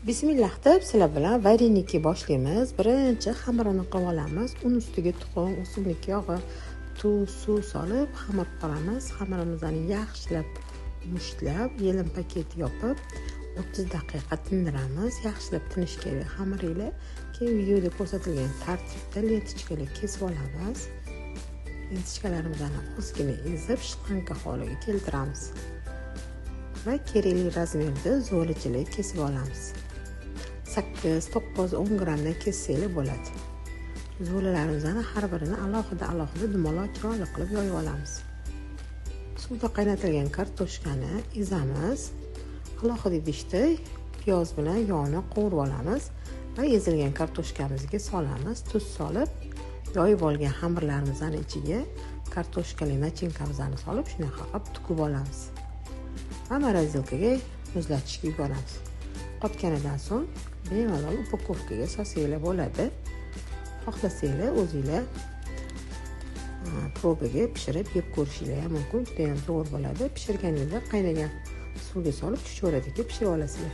Bismillah deb sizlar bilan vayreniki boshlaymiz. Birinchi xamirini qilib olamiz. Un ustiga tuxum, o'simlik yog'i, tuz, suv solib xamir qilamiz. Xamirimizni yaxshilab mushtlab, yelin paket yopib 30 daqiqa tindiramiz. Yaxshilab tinish kerak xamiringlar. Keyin videoda ko'rsatilgan tartibda lentichkalar kesib olamiz. Lentichkalarimizni ozgina ezib, shtanka holiga keltiramiz. Va kerakli razmerda zo'lichilik kesib olamiz. 8, 9, 10 grammdan kessanglar bo'ladi. Zo'lalarimizni har birini alohida dumaloq chiroyli qilib yoyib olamiz. Suvda qaynatilgan kartoshkani ezamiz. Alohida idishda piyoz bilan yog'ni qovurib olamiz va ezilgan kartoshkamizga solamiz. Tuz solib, yoyib olgan xamirlarimizni ichiga kartoshkali nachinkamizni solib, shunaqa qilib tukib olamiz. Va morozilkaga muzlatishga yuboramiz. Qotganidan so'ng bemalol upakovkaga solsanglar bo'ladi. Xohlasanglar o'zinglar probaga pishirib yeb ko'rishinglar ham mumkin. Juda ham zo'r bo'ladi. Pishirganingizda qaynagan suvga solib chuchvaradaga pishirib olasizlar.